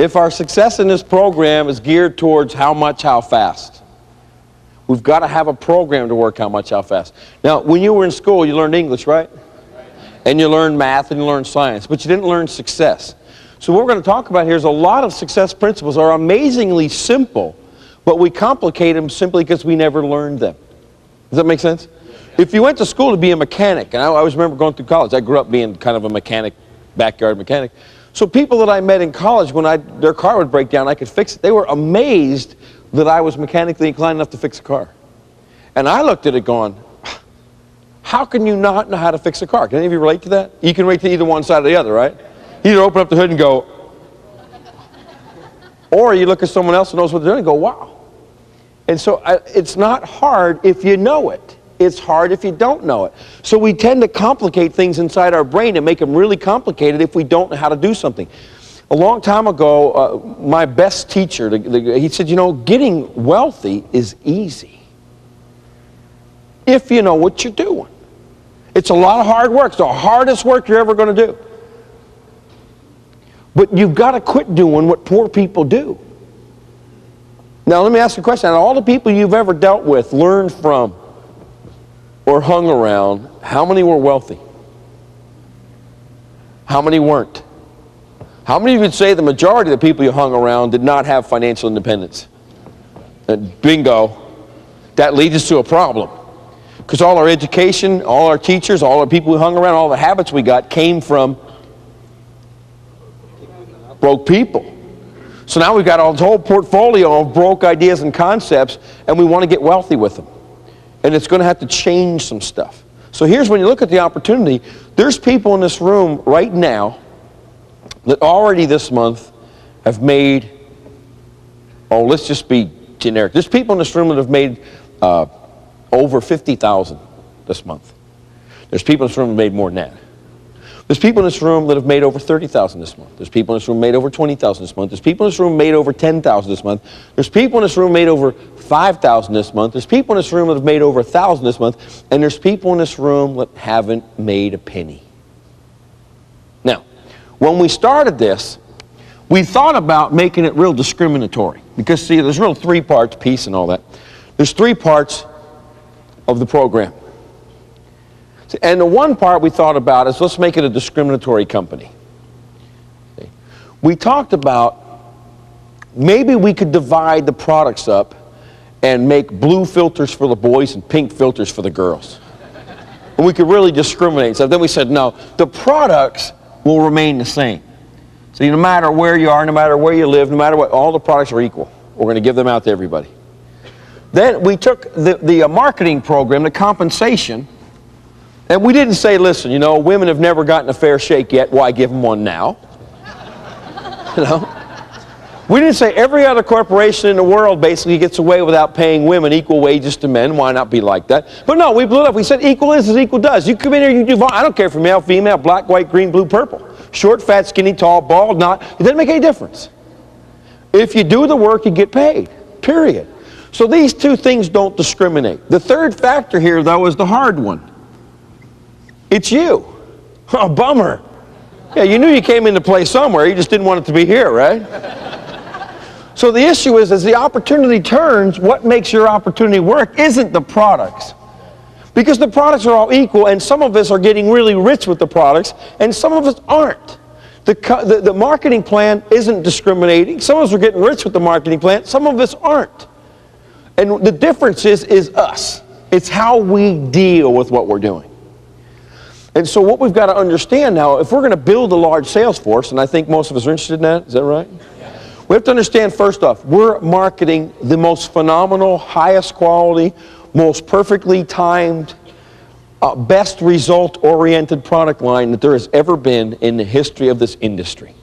if our success in this program is geared towards how much, how fast. We've got to have a program to work how much, how fast. Now, when you were in school, you learned English, right? And you learned math and you learned science, but you didn't learn success. So what we're going to talk about here is a lot of success principles are amazingly simple, but we complicate them simply because we never learned them. Does that make sense? If you went to school to be a mechanic, and I always remember going through college, I grew up being kind of a mechanic, backyard mechanic. So people that I met in college, when their car would break down, I could fix it. They were amazed that I was mechanically inclined enough to fix a car. And I looked at it going, how can you not know how to fix a car? Can any of you relate to that? You can relate to either one side or the other, right? You either open up the hood and go, or you look at someone else who knows what they're doing and go, wow. And so it's not hard if you know it. It's hard if you don't know it. So we tend to complicate things inside our brain and make them really complicated if we don't know how to do something. A long time ago, my best teacher, he said, you know, getting wealthy is easy if you know what you're doing. It's a lot of hard work. It's the hardest work you're ever going to do. But you've got to quit doing what poor people do. Now, let me ask you a question. Out of all the people you've ever dealt with, learned from, or hung around, how many were wealthy? How many weren't? How many of you would say the majority of the people you hung around did not have financial independence? And bingo, that leads us to a problem. Because all our education, all our teachers, all our people we hung around, all the habits we got came from broke people. So now we've got this whole portfolio of broke ideas and concepts, and we want to get wealthy with them. And it's going to have to change some stuff. So here's when you look at the opportunity. There's people in this room right now that already this month have made, let's just be generic. There's people in this room that have made over $50,000 this month. There's people in this room that made more than that. There's people in this room that have made over $30,000 this month. There's people in this room made over $20,000 this month. There's people in this room made over $10,000 this month. There's people in this room made over $5,000 this month. There's people in this room that have made over $1,000 this month. And there's people in this room that haven't made a penny. Now, when we started this, we thought about making it real discriminatory. Because, see, there's real three parts, peace and all that. There's three parts of the program. And the one part we thought about is let's make it a discriminatory company. Okay. We talked about maybe we could divide the products up and make blue filters for the boys and pink filters for the girls. And we could really discriminate. So then we said, no, the products will remain the same. So no matter where you are, no matter where you live, no matter what, all the products are equal. We're going to give them out to everybody. Then we took the marketing program, the compensation, and we didn't say, listen, you know, women have never gotten a fair shake yet. Why give them one now? You know? We didn't say every other corporation in the world basically gets away without paying women equal wages to men. Why not be like that? But no, we blew it up. We said equal is as equal does. You come in here, you do, I don't care if you're male, female, black, white, green, blue, purple. Short, fat, skinny, tall, bald, not. It doesn't make any difference. If you do the work, you get paid. Period. So these two things don't discriminate. The third factor here, though, is the hard one. It's you. Oh, bummer. Yeah, you knew you came into play somewhere. You just didn't want it to be here, right? So the issue is, as the opportunity turns, what makes your opportunity work isn't the products. Because the products are all equal, and some of us are getting really rich with the products, and some of us aren't. The marketing plan isn't discriminating. Some of us are getting rich with the marketing plan. Some of us aren't. And the difference is us. It's how we deal with what we're doing. And so what we've got to understand now, if we're going to build a large sales force, and I think most of us are interested in that, is that right? Yeah. We have to understand, first off, we're marketing the most phenomenal, highest quality, most perfectly timed, best result-oriented product line that there has ever been in the history of this industry.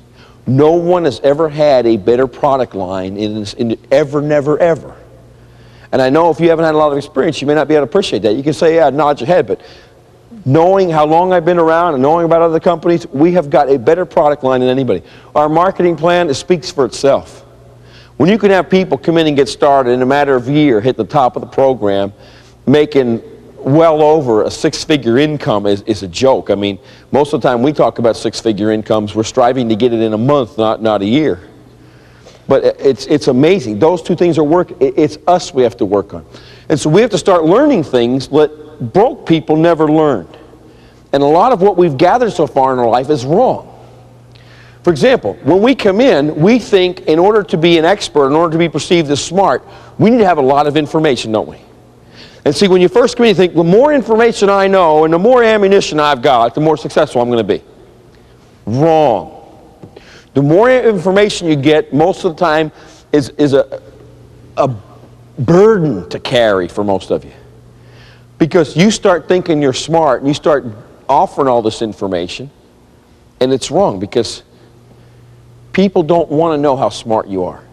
No one has ever had a better product line in this ever, never, ever. And I know if you haven't had a lot of experience, you may not be able to appreciate that. You can say, yeah, nod your head, but knowing how long I've been around and knowing about other companies, we have got a better product line than anybody. Our marketing plan, it speaks for itself. When you can have people come in and get started in a matter of a year, hit the top of the program, making well over a six-figure income is a joke. I mean, most of the time we talk about six-figure incomes, we're striving to get it in a month, not a year. But it's amazing. Those two things are work. It's us we have to work on. And so we have to start learning things that broke people never learned. And a lot of what we've gathered so far in our life is wrong. For example, when we come in, we think in order to be an expert, in order to be perceived as smart, we need to have a lot of information, don't we? And see, when you first come in, you think, the more information I know and the more ammunition I've got, the more successful I'm going to be. Wrong. The more information you get, most of the time, is a burden to carry for most of you. Because you start thinking you're smart and you start offering all this information, and it's wrong because people don't want to know how smart you are.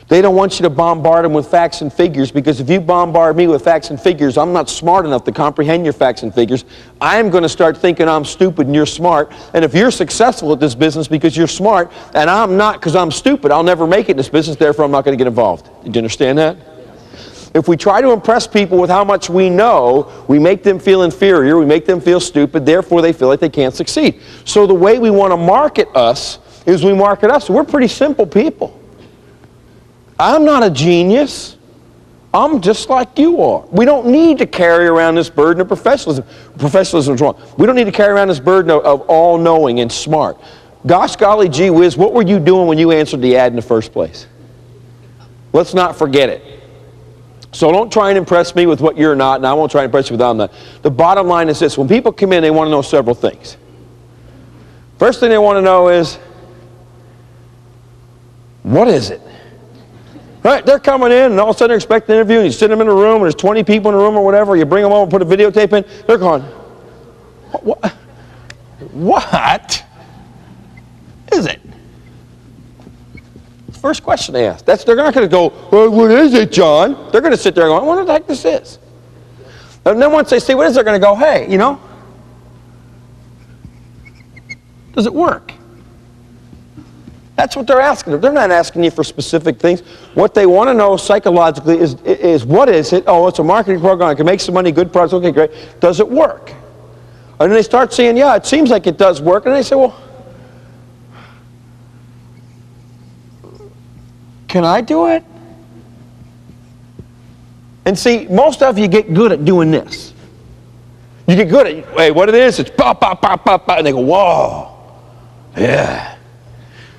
They don't want you to bombard them with facts and figures, because if you bombard me with facts and figures, I'm not smart enough to comprehend your facts and figures. I'm going to start thinking I'm stupid and you're smart. And if you're successful at this business because you're smart and I'm not because I'm stupid, I'll never make it in this business, therefore I'm not going to get involved. Do you understand that? If we try to impress people with how much we know, we make them feel inferior, we make them feel stupid, therefore they feel like they can't succeed. So the way we want to market us is we market us. We're pretty simple people. I'm not a genius. I'm just like you are. We don't need to carry around this burden of professionalism. Professionalism is wrong. We don't need to carry around this burden of all-knowing and smart. Gosh golly gee whiz, what were you doing when you answered the ad in the first place? Let's not forget it. So don't try and impress me with what you're not, and I won't try and impress you with what I'm not. The bottom line is this. When people come in, they want to know several things. First thing they want to know is, what is it? Right, they're coming in, and all of a sudden they're expecting an interview, and you sit them in a room, and there's 20 people in the room or whatever, you bring them over, put a videotape in, they're going, what is it? First question they ask. They're not going to go, well, what is it, John? They're going to sit there and go, I wonder what the heck this is. And then once they see what it is, they're going to go, hey, you know, does it work? That's what they're asking. They're not asking you for specific things. What they want to know psychologically is what is it? Oh, it's a marketing program. I can make some money, good products. Okay, great. Does it work? And then they start saying, yeah, it seems like it does work. And they say, well, can I do it? And see, most of you get good at doing this. You get good at, hey, what it is, it's pop, pop, pop, pop, pop. And they go, whoa, yeah.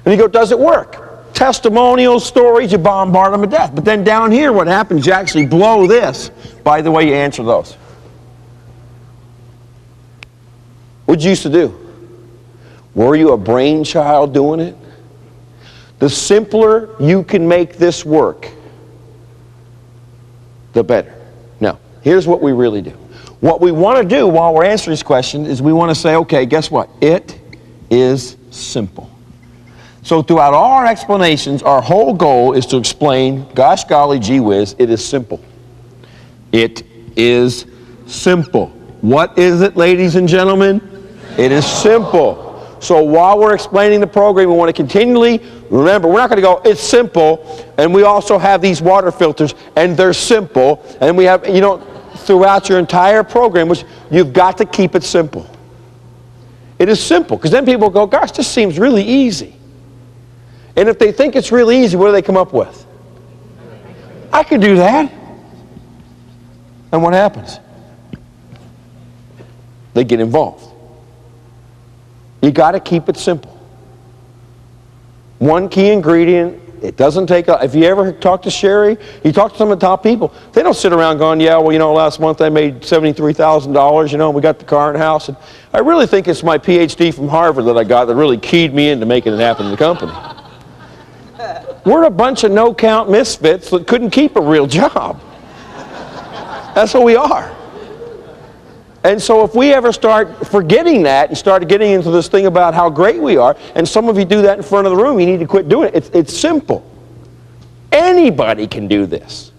And you go, does it work? Testimonials, stories, you bombard them to death. But then down here, what happens, you actually blow this by the way you answer those. What did you used to do? Were you a brainchild doing it? The simpler you can make this work, the better. Now, here's what we really do. What we want to do while we're answering this question is we want to say, okay, guess what? It is simple. So throughout all our explanations, our whole goal is to explain, gosh golly gee whiz, it is simple. It is simple. What is it, ladies and gentlemen? It is simple. So while we're explaining the program, we want to continually remember, we're not going to go, it's simple, and we also have these water filters, and they're simple, and we have, you know, throughout your entire program, which you've got to keep it simple. It is simple, because then people go, gosh, this seems really easy. And if they think it's really easy, what do they come up with? I could do that. And what happens? They get involved. You got to keep it simple. One key ingredient, it doesn't take, if you ever talk to Sherry, you talk to some of the top people, they don't sit around going, yeah, well, you know, last month I made $73,000, you know, we got the car and house. And I really think it's my PhD from Harvard that I got that really keyed me into making it happen in the company. We're a bunch of no-count misfits that couldn't keep a real job. That's what we are. And so if we ever start forgetting that and start getting into this thing about how great we are, and some of you do that in front of the room, you need to quit doing it. It's simple. Anybody can do this.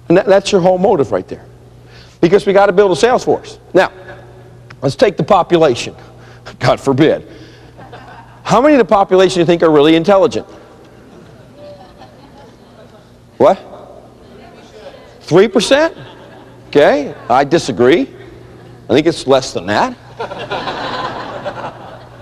And that's your whole motive right there. Because we got to build a sales force. Now, let's take the population. God forbid. How many of the population do you think are really intelligent? What? 3%? Okay, I disagree. I think it's less than that.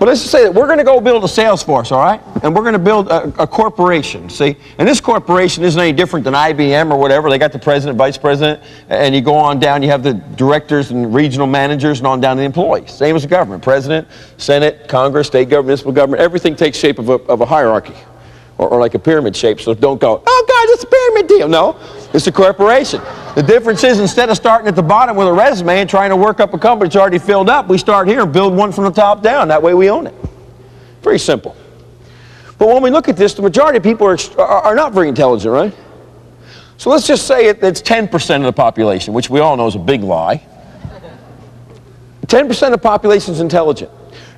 But let's just say that we're going to go build a sales force, all right? And we're going to build a corporation, see? And this corporation isn't any different than IBM or whatever. They got the president, vice president, and you go on down, you have the directors and regional managers and on down to the employees. Same as the government. President, Senate, Congress, state government, municipal government, everything takes shape of a hierarchy. Or like a pyramid shape, so don't go, oh God, it's a pyramid deal. No, it's a corporation. The difference is instead of starting at the bottom with a resume and trying to work up a company that's already filled up, we start here and build one from the top down. That way we own it. Very simple. But when we look at this, the majority of people are not very intelligent, right? So let's just say it's 10% of the population, which we all know is a big lie. 10% of the population is intelligent.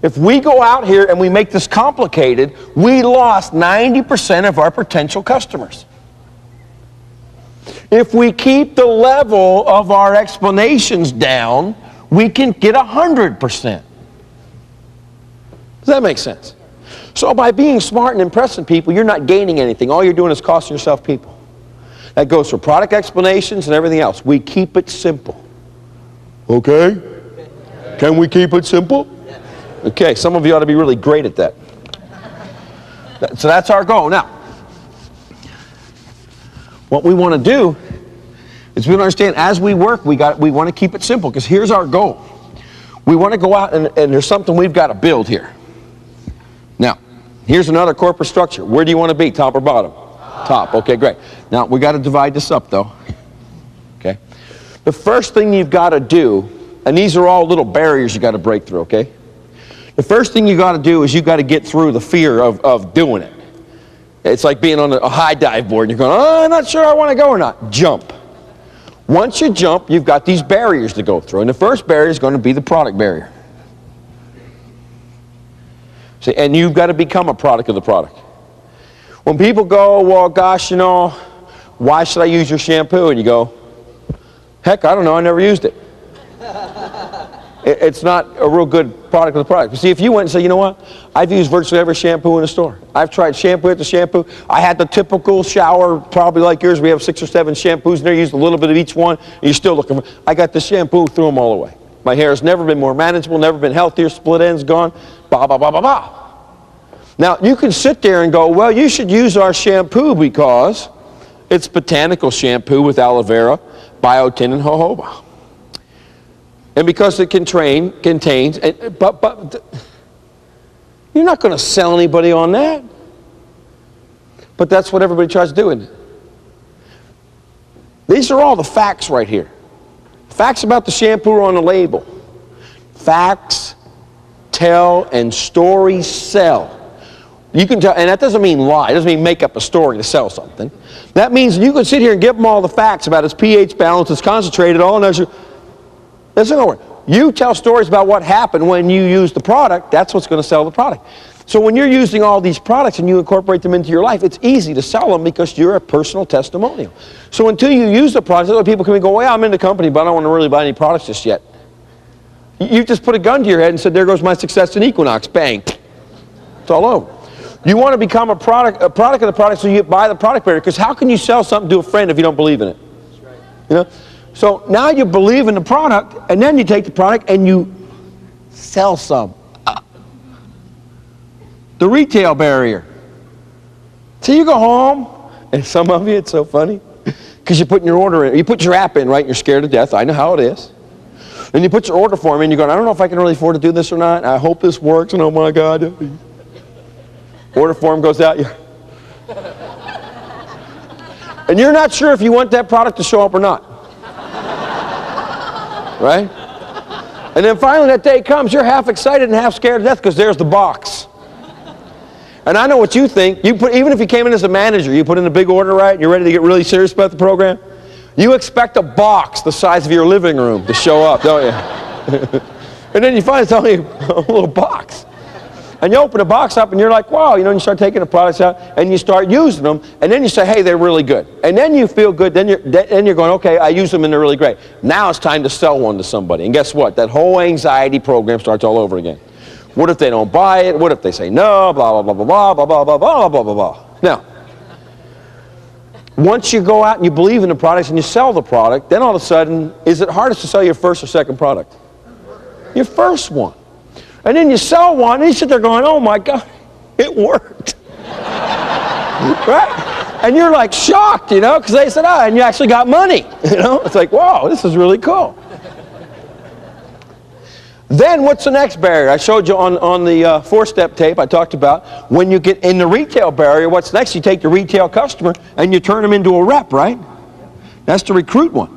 If we go out here and we make this complicated, we lost 90% of our potential customers. If we keep the level of our explanations down, we can get 100%. Does that make sense? So by being smart and impressing people, you're not gaining anything. All you're doing is costing yourself people. That goes for product explanations and everything else. We keep it simple. Okay? Can we keep it simple? Okay, some of you ought to be really great at that. So that's our goal. Now, what we want to do is we understand as we work, we want to keep it simple, because here's our goal. We want to go out and there's something we've got to build here. Now, here's another corporate structure. Where do you want to be, top or bottom? Top. Okay, great. Now, we got to divide this up, though. Okay? The first thing you've got to do, and these are all little barriers you got to break through, okay? The first thing you got to do is you got to get through the fear of doing it. It's like being on a high dive board and you're going, oh, I'm not sure I want to go or not. Jump. Once you jump, you've got these barriers to go through. And the first barrier is going to be the product barrier. See, and you've got to become a product of the product. When people go, well, gosh, you know, why should I use your shampoo? And you go, heck, I don't know, I never used it. It's not a real good product of the product. See, if you went and said, you know what, I've used virtually every shampoo in the store. I've tried shampoo after shampoo. I had the typical shower, probably like yours. We have 6 or 7 shampoos in there. Used a little bit of each one. And you're still looking for, I got the shampoo, threw them all away. My hair has never been more manageable, never been healthier, split ends gone, blah, blah, blah, blah, blah. Now, you can sit there and go, well, you should use our shampoo because it's botanical shampoo with aloe vera, biotin, and jojoba. And because it contains, but you're not going to sell anybody on that. But that's what everybody tries to do, isn't it? These are all the facts right here. Facts about the shampoo are on the label. Facts tell and stories sell. You can tell, and that doesn't mean lie. It doesn't mean make up a story to sell something. That means you can sit here and give them all the facts about its pH balance, its concentrated, all and that's not work. You tell stories about what happened when you use the product. That's what's going to sell the product. So when you're using all these products and you incorporate them into your life, it's easy to sell them because you're a personal testimonial. So until you use the product, other people come and go, well, yeah, I'm in the company, but I don't want to really buy any products just yet. You just put a gun to your head and said, there goes my success in Equinox. Bang. It's all over. You want to become a product of the product, so you buy the product barrier, because how can you sell something to a friend if you don't believe in it? That's right. You know? So now you believe in the product, and then you take the product and you sell some. The retail barrier. So you go home, and some of you, it's so funny, because you're putting your order in, you put your app in, right, and you're scared to death. I know how it is. And you put your order form in, you're going, I don't know if I can really afford to do this or not. I hope this works, and oh my God. Order form goes out. And you're not sure if you want that product to show up or not. Right? And then finally that day comes, you're half excited and half scared to death because there's the box. And I know what you think. Even if you came in as a manager, you put in a big order, right, and you're ready to get really serious about the program, you expect a box the size of your living room to show up, don't you? And then you find it's only a little box. And you open the box up and you're like, wow, you know, and you start taking the products out and you start using them, and then you say, hey, they're really good. And then you feel good, then you're going, okay, I use them and they're really great. Now it's time to sell one to somebody. And guess what? That whole anxiety program starts all over again. What if they don't buy it? What if they say no? Blah, blah, blah, blah, blah, blah, blah, blah, blah, blah, blah. Now, once you go out and you believe in the products and you sell the product, then all of a sudden, is it hardest to sell your first or second product? Your first one. And then you sell one, and you sit there going, oh my God, it worked. Right? And you're like shocked, you know, because they said, and you actually got money. You know, it's like, wow, this is really cool. Then what's the next barrier? I showed you on the four-step tape I talked about. When you get in the retail barrier, what's next? You take the retail customer and you turn them into a rep, right? That's to recruit one.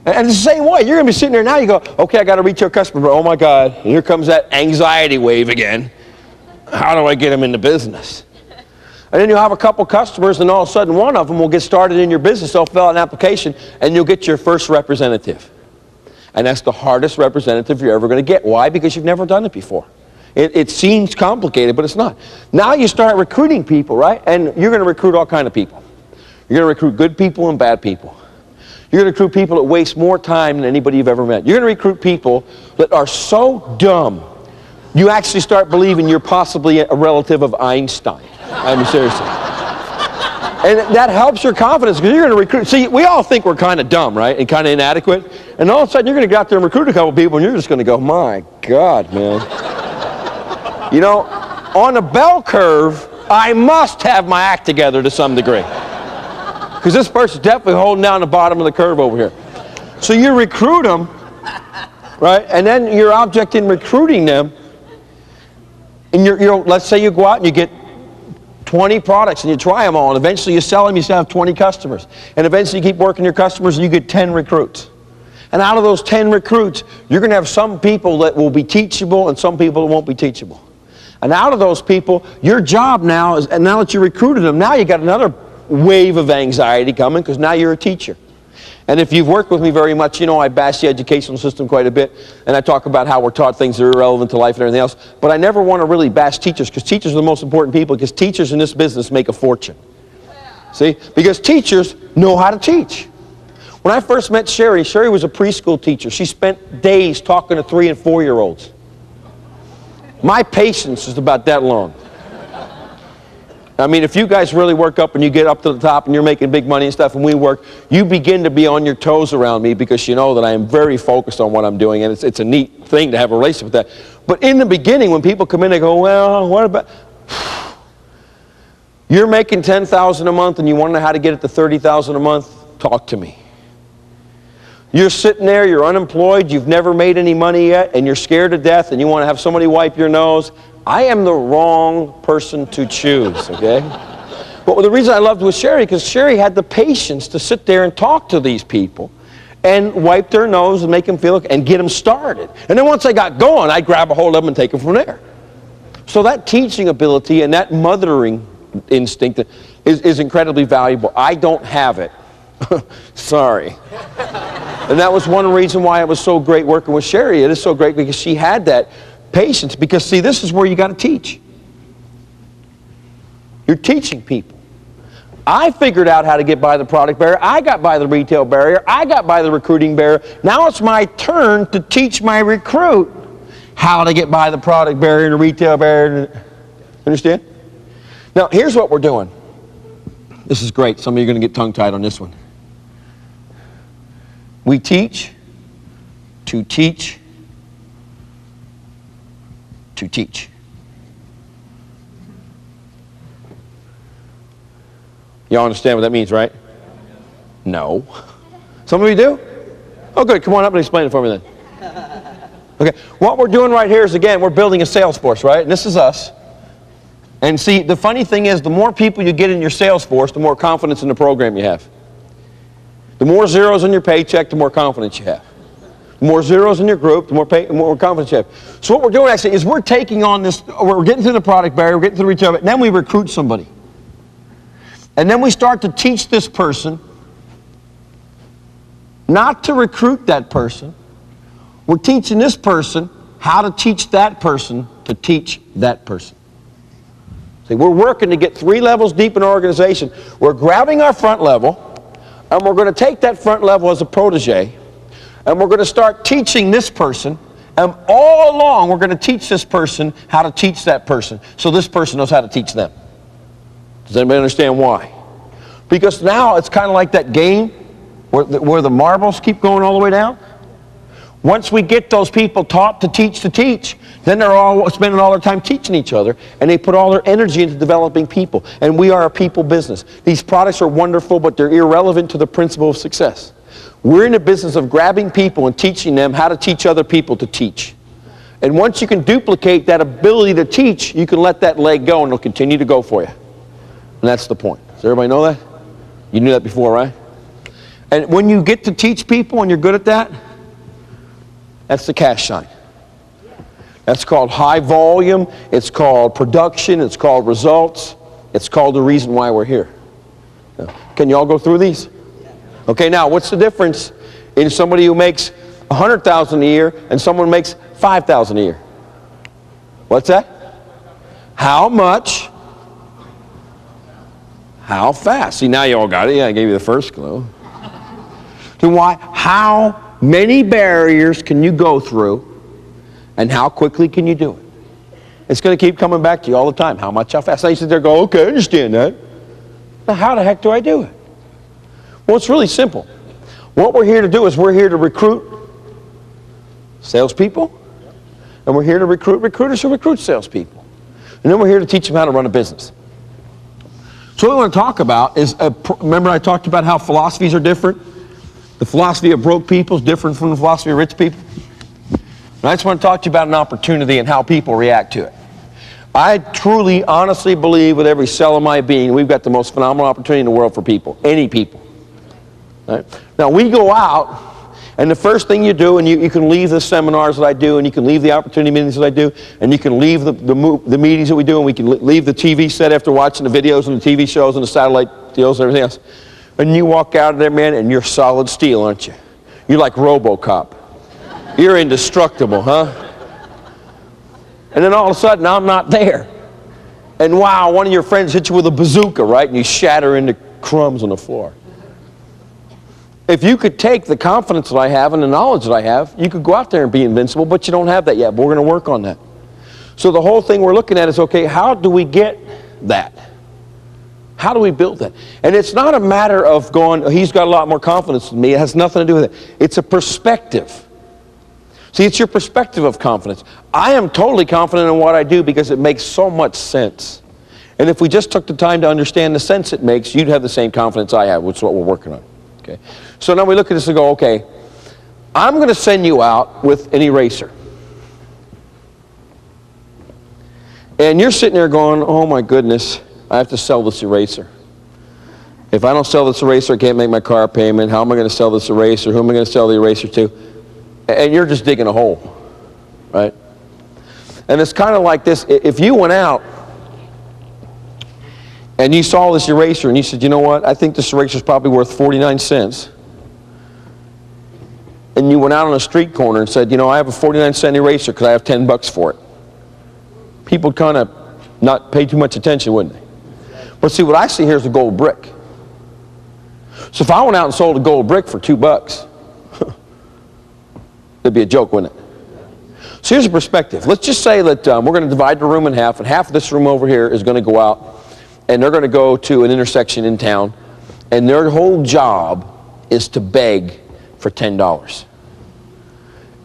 And it's the same way. You're going to be sitting there now, you go, okay, I got a retail customer, but oh my God, here comes that anxiety wave again. How do I get them into business? And then you'll have a couple customers, and all of a sudden one of them will get started in your business. They'll fill out an application, and you'll get your first representative. And that's the hardest representative you're ever going to get. Why? Because you've never done it before. It seems complicated, but it's not. Now you start recruiting people, right? And you're going to recruit all kinds of people. You're going to recruit good people and bad people. You're going to recruit people that waste more time than anybody you've ever met. You're going to recruit people that are so dumb, you actually start believing you're possibly a relative of Einstein. I mean, seriously. And that helps your confidence because you're going to recruit. See, we all think we're kind of dumb, right? And kind of inadequate. And all of a sudden you're going to get out there and recruit a couple people and you're just going to go, my God, man. You know, on a bell curve, I must have my act together to some degree. Because this person's definitely holding down the bottom of the curve over here. So you recruit them, right? And then your object in recruiting them, and let's say you go out and you get 20 products and you try them all, and eventually you sell them, you still have 20 customers. And eventually you keep working your customers and you get 10 recruits. And out of those 10 recruits, you're going to have some people that will be teachable and some people that won't be teachable. And out of those people, your job now is, and now that you recruited them, now you got another wave of anxiety coming because now you're a teacher. And if you've worked with me very much, you know I bash the educational system quite a bit, and I talk about how we're taught things that are irrelevant to life and everything else, but I never want to really bash teachers because teachers are the most important people because teachers in this business make a fortune. See? Because teachers know how to teach. When I first met Sherry, Sherry was a preschool teacher. She spent days talking to 3- and 4-year-olds. My patience is about that long. I mean, if you guys really work up and you get up to the top and you're making big money and stuff and we work, you begin to be on your toes around me because you know that I am very focused on what I'm doing, and it's a neat thing to have a relationship with that. But in the beginning, when people come in, they go, well, what about... You're making $10,000 a month and you want to know how to get it to $30,000 a month? Talk to me. You're sitting there, you're unemployed, you've never made any money yet, and you're scared to death and you want to have somebody wipe your nose? I am the wrong person to choose, okay? But the reason I loved with Sherry, because Sherry had the patience to sit there and talk to these people and wipe their nose and make them feel, and get them started. And then once they got going, I'd grab a hold of them and take them from there. So that teaching ability and that mothering instinct is incredibly valuable. I don't have it. Sorry. And that was one reason why it was so great working with Sherry. It is so great because she had that patience. Because see, this is where you got to teach. You're teaching people. I figured out how to get by the product barrier. I got by the retail barrier. I got by the recruiting barrier. Now it's my turn to teach my recruit how to get by the product barrier and the retail barrier. Understand? Now here's what we're doing. This is great. Some of you are going to get tongue-tied on this one. We teach to teach to teach. Y'all understand what that means, right? No. Some of you do? Oh, good. Come on up and explain it for me then. Okay. What we're doing right here is, again, we're building a sales force, right? And this is us. And see, the funny thing is, the more people you get in your sales force, the more confidence in the program you have. The more zeros in your paycheck, the more confidence you have. The more zeros in your group, the more confidence you have. So what we're doing actually is we're taking on this, we're getting through the product barrier, we're getting through each other, and then we recruit somebody. And then we start to teach this person not to recruit that person. We're teaching this person how to teach that person to teach that person. See, we're working to get 3 levels deep in our organization. We're grabbing our front level, and we're going to take that front level as a protege, and we're going to start teaching this person, and all along we're going to teach this person how to teach that person, so this person knows how to teach them. Does anybody understand why? Because now it's kind of like that game where the marbles keep going all the way down. Once we get those people taught to teach, then they're all spending all their time teaching each other, and they put all their energy into developing people. And we are a people business. These products are wonderful, but they're irrelevant to the principle of success. We're in the business of grabbing people and teaching them how to teach other people to teach. And once you can duplicate that ability to teach, you can let that leg go, and it'll continue to go for you. And that's the point. Does everybody know that? You knew that before, right? And when you get to teach people and you're good at that, that's the cash sign. That's called high volume. It's called production. It's called results. It's called the reason why we're here. Can you all go through these? Okay, now what's the difference in somebody who makes $100,000 a year and someone who makes $5,000 a year? What's that? How much? How fast? See, now you all got it. Yeah, I gave you the first clue. So why? How many barriers can you go through, and how quickly can you do it? It's going to keep coming back to you all the time. How much, how fast? Now you sit there and go, okay, I understand that. Now how the heck do I do it? Well, it's really simple. What we're here to do is we're here to recruit salespeople, and we're here to recruit recruiters who recruit salespeople. And then we're here to teach them how to run a business. So what we want to talk about is, remember I talked about how philosophies are different? The philosophy of broke people is different from the philosophy of rich people. And I just want to talk to you about an opportunity and how people react to it. I truly, honestly believe with every cell of my being, we've got the most phenomenal opportunity in the world for people, any people. Right? Now we go out, and the first thing you do, and you can leave the seminars that I do, and you can leave the opportunity meetings that I do, and you can leave the meetings that we do, and we can leave the TV set after watching the videos and the TV shows and the satellite deals and everything else. And you walk out of there, man, and you're solid steel, aren't you? You're like RoboCop. You're indestructible, huh? And then all of a sudden, I'm not there. And wow, one of your friends hits you with a bazooka, right? And you shatter into crumbs on the floor. If you could take the confidence that I have and the knowledge that I have, you could go out there and be invincible, but you don't have that yet. But we're going to work on that. So the whole thing we're looking at is, okay, how do we get that? How do we build that? And it's not a matter of going, he's got a lot more confidence than me. It has nothing to do with it. It's a perspective. See, it's your perspective of confidence. I am totally confident in what I do because it makes so much sense. And if we just took the time to understand the sense it makes, you'd have the same confidence I have, which is what we're working on. Okay. So now we look at this and go, okay, I'm going to send you out with an eraser. And you're sitting there going, oh my goodness, I have to sell this eraser. If I don't sell this eraser, I can't make my car payment. How am I going to sell this eraser? Who am I going to sell the eraser to? And you're just digging a hole, right? And it's kind of like this. If you went out and you saw this eraser and you said, you know what, I think this eraser is probably worth 49 cents. And you went out on a street corner and said, you know, I have a 49-cent eraser because I have 10 bucks for it. People would kind of not pay too much attention, wouldn't they? But see, what I see here is a gold brick. So if I went out and sold a gold brick for 2 bucks, it'd be a joke, wouldn't it? So here's a perspective. Let's just say that we're going to divide the room in half, and half of this room over here is going to go out, and they're going to go to an intersection in town, and their whole job is to beg for $10.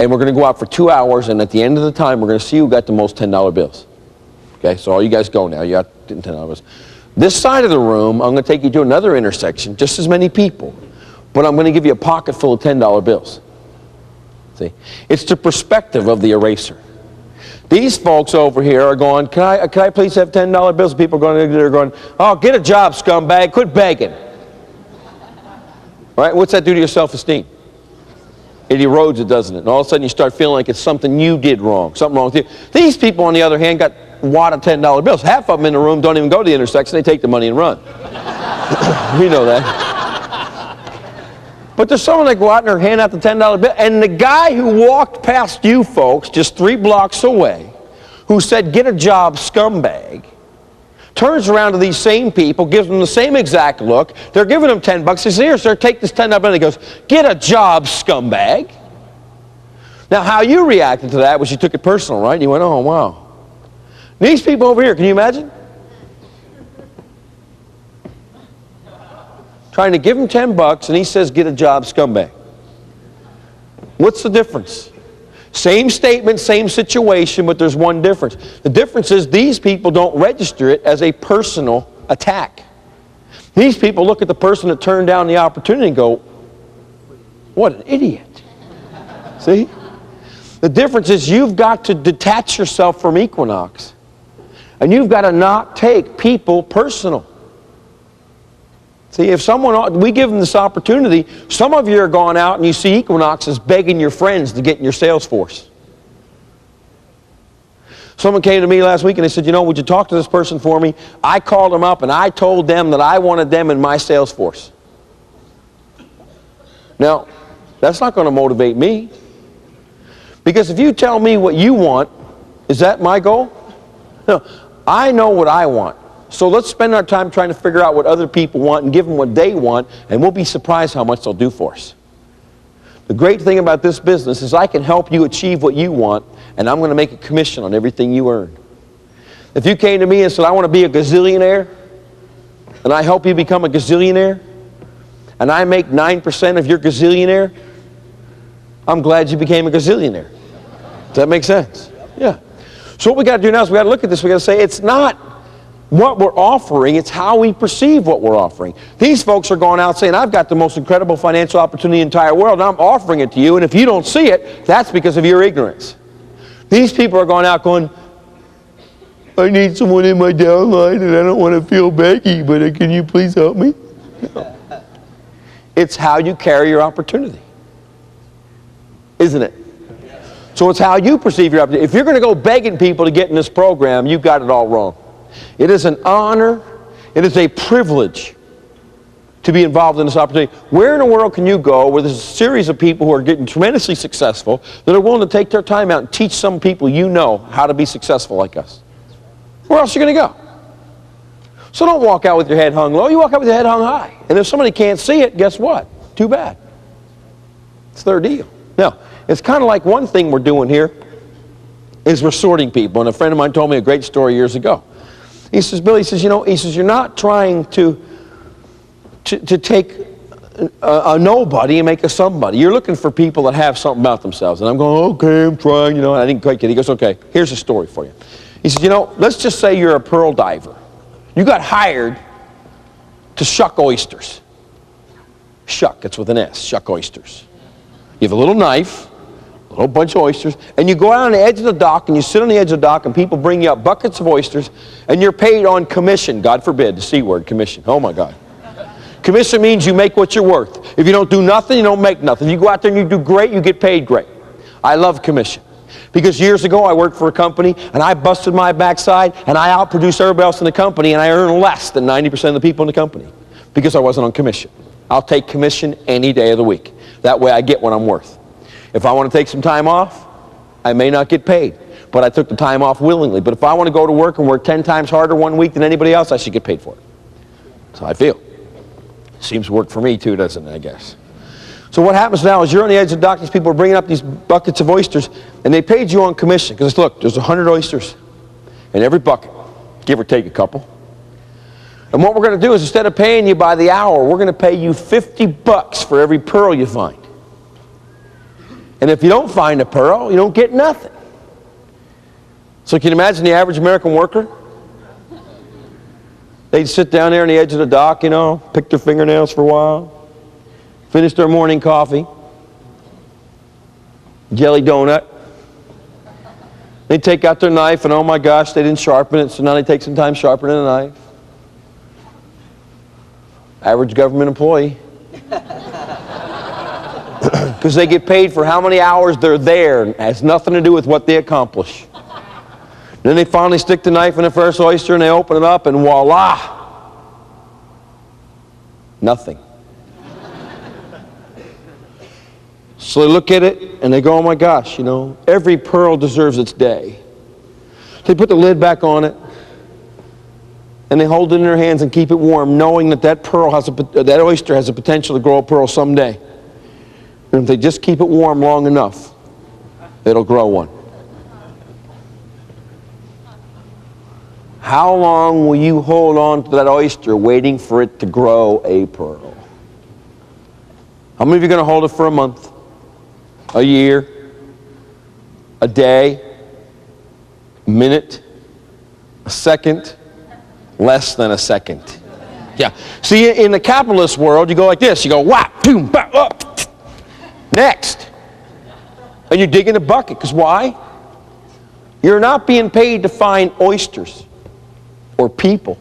And we're going to go out for 2 hours, and at the end of the time, we're going to see who got the most $10 bills. Okay, so all you guys go now. You got $10 bills. This side of the room, I'm going to take you to another intersection, just as many people, but I'm going to give you a pocket full of $10 bills. See? It's the perspective of the eraser. These folks over here are going, can I please have $10 bills? People are going, oh, get a job, scumbag, quit begging. Right? What's that do to your self-esteem? It erodes it, doesn't it? And all of a sudden you start feeling like it's something you did wrong, something wrong with you. These people, on the other hand, got a wad of $10 bills. Half of them in the room don't even go to the intersection. They take the money and run. You know that. But there's someone that go out and hand out the $10 bill, and the guy who walked past you folks just 3 blocks away, who said, get a job, scumbag, turns around to these same people, gives them the same exact look. They're giving him 10 bucks. He says, here, sir, take this $10 bill. And he goes, get a job, scumbag. Now, how you reacted to that was you took it personal, right? You went, oh, wow. These people over here, can you imagine? Trying to give him 10 bucks, and he says, get a job, scumbag. What's the difference? Same statement, same situation, but there's one difference. The difference is these people don't register it as a personal attack. These people look at the person that turned down the opportunity and go, what an idiot. See? The difference is you've got to detach yourself from Equinox. And you've got to not take people personal. See, if we give them this opportunity, some of you are going out and you see Equinox as begging your friends to get in your sales force. Someone came to me last week and they said, you know, would you talk to this person for me? I called them up and I told them that I wanted them in my sales force. Now, that's not going to motivate me. Because if you tell me what you want, is that my goal? No, I know what I want. So let's spend our time trying to figure out what other people want and give them what they want, and we'll be surprised how much they'll do for us. The great thing about this business is I can help you achieve what you want, and I'm going to make a commission on everything you earn. If you came to me and said, I want to be a gazillionaire, and I help you become a gazillionaire, and I make 9% of your gazillionaire, I'm glad you became a gazillionaire. Does that make sense? Yeah. So what we got to do now is we got to look at this. We got to say it's not what we're offering, it's how we perceive what we're offering. These folks are going out saying, I've got the most incredible financial opportunity in the entire world, and I'm offering it to you, and if you don't see it, that's because of your ignorance. These people are going out going, I need someone in my downline, and I don't want to feel beggy, but can you please help me? No. It's how you carry your opportunity. Isn't it? So it's how you perceive your opportunity. If you're going to go begging people to get in this program, you've got it all wrong. It is an honor, it is a privilege to be involved in this opportunity. Where in the world can you go where there's a series of people who are getting tremendously successful that are willing to take their time out and teach some people you know how to be successful like us? Where else are you going to go? So don't walk out with your head hung low, you walk out with your head hung high. And if somebody can't see it, guess what? Too bad. It's their deal. Now, it's kind of like one thing we're doing here is we're sorting people. And a friend of mine told me a great story years ago. He says, Billy, he says, you know, he says, you're not trying to take a nobody and make a somebody. You're looking for people that have something about themselves. And I'm going, okay, I'm trying, you know, and I didn't quite get it. He goes, okay, here's a story for you. He says, you know, let's just say you're a pearl diver. You got hired to shuck oysters. Shuck, it's with an S, shuck oysters. You have a little knife, a little bunch of oysters, and you go out on the edge of the dock and you sit on the edge of the dock and people bring you up buckets of oysters and you're paid on commission. God forbid, the C word, commission. Oh my God. Commission means you make what you're worth. If you don't do nothing, you don't make nothing. If you go out there and you do great, you get paid great. I love commission. Because years ago I worked for a company and I busted my backside and I outproduced everybody else in the company and I earned less than 90% of the people in the company because I wasn't on commission. I'll take commission any day of the week. That way I get what I'm worth. If I want to take some time off, I may not get paid, but I took the time off willingly. But if I want to go to work and work 10 times harder one week than anybody else, I should get paid for it. That's how I feel. Seems to work for me too, doesn't it, I guess. So what happens now is you're on the edge of the dock, these people are bringing up these buckets of oysters, and they paid you on commission. Because look, there's 100 oysters in every bucket, give or take a couple. And what we're going to do is instead of paying you by the hour, we're going to pay you $50 for every pearl you find. And if you don't find a pearl, you don't get nothing. So can you imagine the average American worker? They'd sit down there on the edge of the dock, you know, pick their fingernails for a while, finish their morning coffee, jelly donut. They'd take out their knife and oh my gosh, they didn't sharpen it, so now they take some time sharpening the knife. Average government employee. Because they get paid for how many hours they're there. It has nothing to do with what they accomplish. Then they finally stick the knife in the first oyster and they open it up and voila! Nothing. So they look at it and they go, oh my gosh, you know, every pearl deserves its day. They put the lid back on it and they hold it in their hands and keep it warm, knowing that that oyster has the potential to grow a pearl someday. And if they just keep it warm long enough, it'll grow one. How long will you hold on to that oyster waiting for it to grow a pearl? How many of you are going to hold it for a month? a year, a day, a minute, a second, less than a second. Yeah. See, in the capitalist world, you go like this. You go, whap, boom, bap, up. Next. And you dig in a bucket. Because why? You're not being paid to find oysters or people.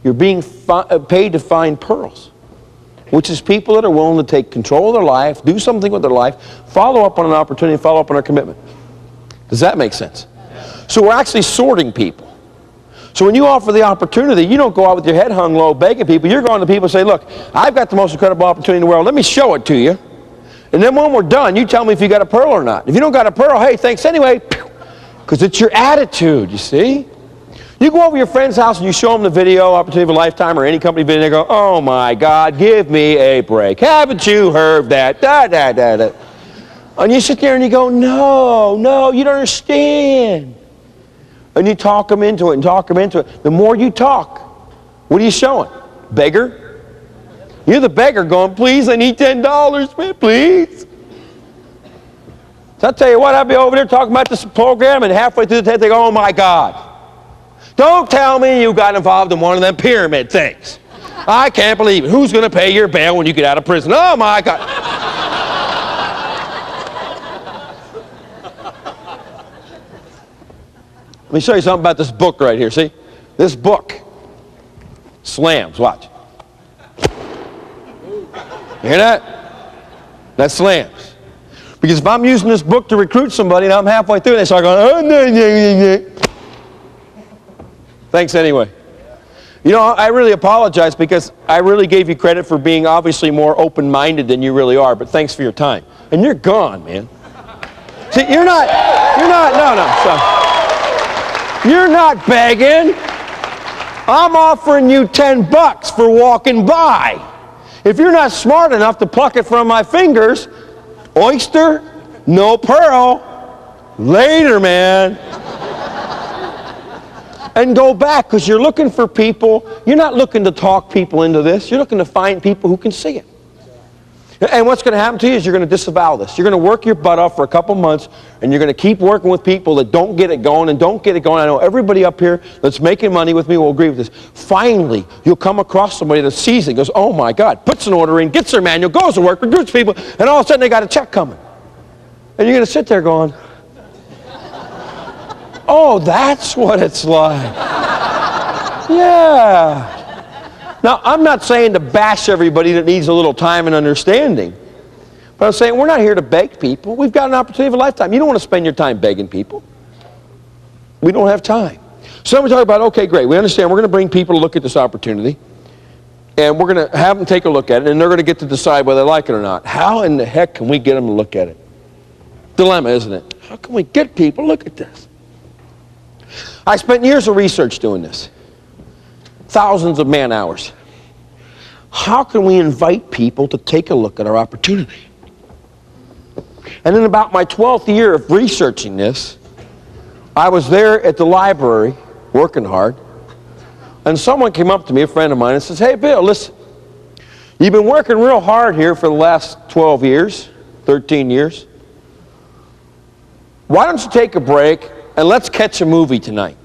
You're being paid to find pearls, which is people that are willing to take control of their life, do something with their life, follow up on an opportunity, follow up on a commitment. Does that make sense? So we're actually sorting people. So when you offer the opportunity, you don't go out with your head hung low begging people. You're going to people and say, look, I've got the most incredible opportunity in the world. Let me show it to you. And then when we're done, you tell me if you got a pearl or not. If you don't got a pearl, hey, thanks anyway. Because it's your attitude, you see? You go over to your friend's house and you show them the video, Opportunity of a Lifetime, or any company video, and they go, oh my God, give me a break. Haven't you heard that? Da, da, da, da. And you sit there and you go, no, you don't understand. And you talk them into it and talk them into it. The more you talk, what are you showing? Beggar? You're the beggar going, please, I need $10, man, please. So I'll tell you what, I'll be over there talking about this program, and halfway through the test, they go, oh my God. Don't tell me you got involved in one of them pyramid things. I can't believe it. Who's going to pay your bail when you get out of prison? Oh my God. Let me show you something about this book right here. See? This book slams. Watch. You hear that? That slams. Because if I'm using this book to recruit somebody and I'm halfway through and they start going, oh, no. Thanks anyway. You know, I really apologize because I really gave you credit for being obviously more open-minded than you really are, but thanks for your time. And you're gone, man. See, you're not, you're not begging. I'm offering you $10 for walking by. If you're not smart enough to pluck it from my fingers, oyster, no pearl, later, man. And go back, because you're looking for people. You're not looking to talk people into this. You're looking to find people who can see it. And what's going to happen to you is you're going to disavow this. You're going to work your butt off for a couple months, and you're going to keep working with people that don't get it going and don't get it going. I know everybody up here that's making money with me will agree with this. Finally, you'll come across somebody that sees it, goes, oh my God, puts an order in, gets their manual, goes to work, recruits people, and all of a sudden they got a check coming. And you're going to sit there going, oh, that's what it's like. Yeah. Now, I'm not saying to bash everybody that needs a little time and understanding. But I'm saying we're not here to beg people. We've got an opportunity of a lifetime. You don't want to spend your time begging people. We don't have time. So we talk about, okay, great. We understand we're going to bring people to look at this opportunity. And we're going to have them take a look at it. And they're going to get to decide whether they like it or not. How in the heck can we get them to look at it? Dilemma, isn't it? How can we get people to look at this? I spent years of research doing this. Thousands of man hours. How can we invite people to take a look at our opportunity? And in about my 12th year of researching this, I was there at the library working hard, and someone came up to me, a friend of mine, and says, hey Bill, listen, you've been working real hard here for the last 12 years, 13 years. Why don't you take a break and let's catch a movie tonight?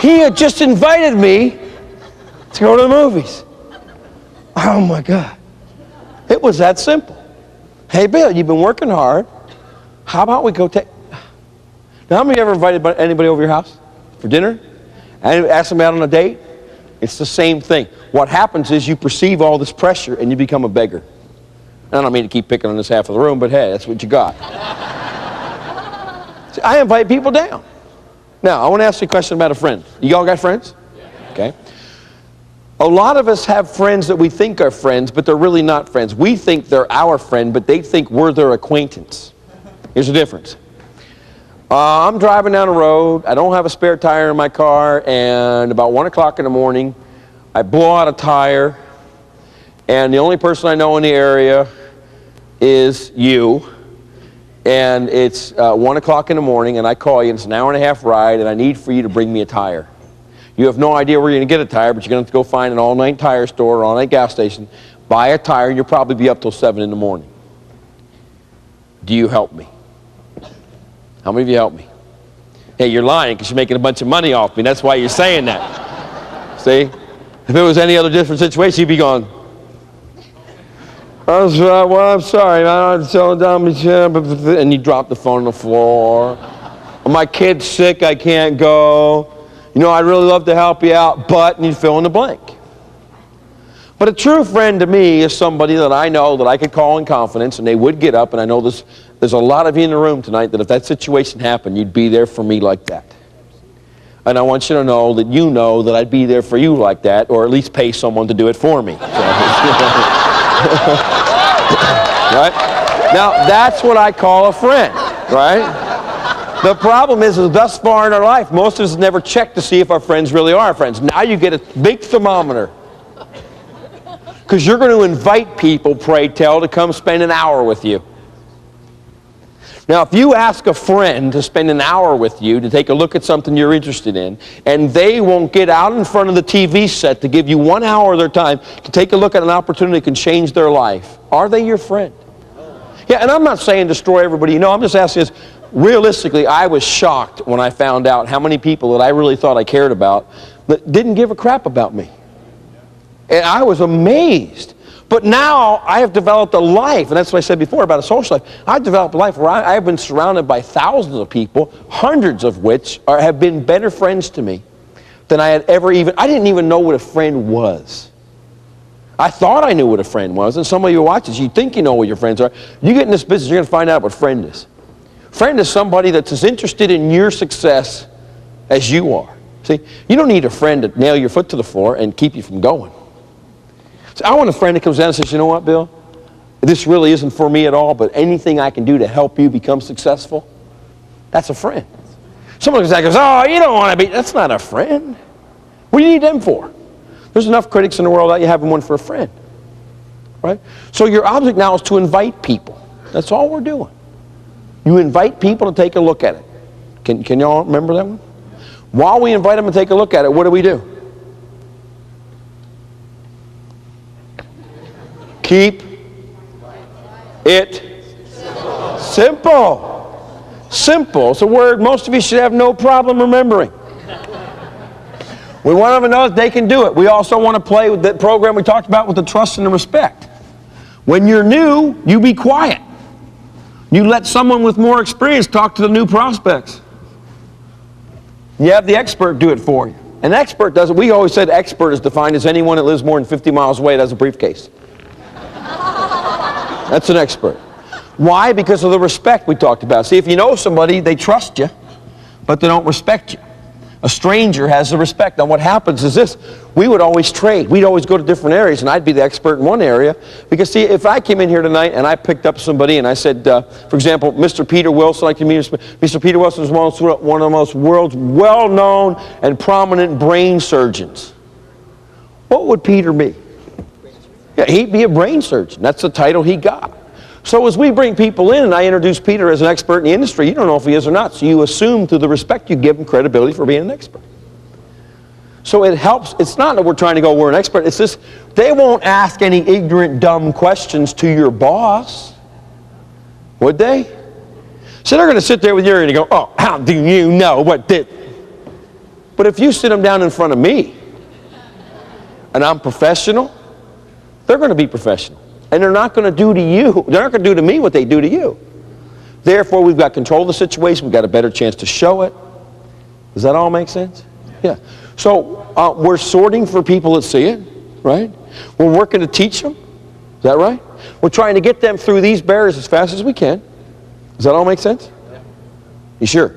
He had just invited me to go to the movies. Oh my God. It was that simple. Hey Bill, you've been working hard. How about we go take... Now, how many of you ever invited anybody over your house for dinner? And asked them out on a date? It's the same thing. What happens is you perceive all this pressure and you become a beggar. I don't mean to keep picking on this half of the room, but hey, that's what you got. See, I invite people down. Now, I want to ask you a question about a friend. You all got friends? Okay. A lot of us have friends that we think are friends, but they're really not friends. We think they're our friend, but they think we're their acquaintance. Here's the difference. I'm driving down the road. I don't have a spare tire in my car, and about 1 o'clock in the morning, I blow out a tire, and the only person I know in the area is you, and it's 1 o'clock in the morning, and I call you, and it's an hour and a half ride, and I need for you to bring me a tire. You have no idea where you're going to get a tire, but you're going to have to go find an all-night tire store or all-night gas station, buy a tire, and you'll probably be up till 7 in the morning. Do you help me? How many of you help me? Hey, you're lying because you're making a bunch of money off me. That's why you're saying that. See? If it was any other different situation, you'd be going, I'm sorry, I'm so dumb, and you drop the phone on the floor. My kid's sick, I can't go. You know, I'd really love to help you out, but, and you fill in the blank. But a true friend to me is somebody that I know that I could call in confidence, and they would get up, and I know there's a lot of you in the room tonight that if that situation happened, you'd be there for me like that. And I want you to know that I'd be there for you like that, or at least pay someone to do it for me. So, right? Now, that's what I call a friend, right? The problem is thus far in our life, most of us never check to see if our friends really are our friends. Now you get a big thermometer. Because you're going to invite people, pray tell, to come spend an hour with you. Now, if you ask a friend to spend an hour with you to take a look at something you're interested in, and they won't get out in front of the TV set to give you 1 hour of their time to take a look at an opportunity that can change their life, are they your friend? Yeah, and I'm not saying destroy everybody you know. I'm just asking this. Realistically, I was shocked when I found out how many people that I really thought I cared about that didn't give a crap about me. And I was amazed. But now I have developed a life, and that's what I said before about a social life. I've developed a life where I have been surrounded by thousands of people, hundreds of which have been better friends to me than I had ever I didn't even know what a friend was. I thought I knew what a friend was, and some of you watch this, you think you know what your friends are. You get in this business, you're going to find out what friend is. Friend is somebody that's as interested in your success as you are. See, you don't need a friend to nail your foot to the floor and keep you from going. So I want a friend that comes down and says, you know what, Bill? This really isn't for me at all, but anything I can do to help you become successful, that's a friend. Someone goes, oh, you don't want to be, that's not a friend. What do you need them for? There's enough critics in the world that you have one for a friend. Right? So your object now is to invite people. That's all we're doing. You invite people to take a look at it. Can y'all remember that one? While we invite them to take a look at it, what do? Keep it simple. Simple. It's a word most of you should have no problem remembering. We want them to know that they can do it. We also want to play with that program we talked about with the trust and the respect. When you're new, you be quiet. You let someone with more experience talk to the new prospects. You have the expert do it for you. An expert does it. We always said expert is defined as anyone that lives more than 50 miles away that has a briefcase. That's an expert. Why? Because of the respect we talked about. See, if you know somebody, they trust you, but they don't respect you. A stranger has the respect. Now what happens is this. We would always trade. We'd always go to different areas, and I'd be the expert in one area. Because see, if I came in here tonight and I picked up somebody and I said, for example, Mr. Peter Wilson, like to meet Mr. Peter Wilson is one of the most world's well-known and prominent brain surgeons. What would Peter be? Yeah, he'd be a brain surgeon. That's the title he got. So as we bring people in and I introduce Peter as an expert in the industry, you don't know if he is or not. So you assume through the respect you give him credibility for being an expert. So it helps. It's not that we're trying to go, we're an expert. It's just they won't ask any ignorant, dumb questions to your boss. Would they? So they're going to sit there with you and go, oh, how do you know what did? But if you sit them down in front of me and I'm professional, they're going to be professional. And they're not going to do to you, they're not going to do to me what they do to you. Therefore, we've got control of the situation. We've got a better chance to show it. Does that all make sense? Yeah. So we're sorting for people that see it, right? We're working to teach them. Is that right? We're trying to get them through these barriers as fast as we can. Does that all make sense? You sure?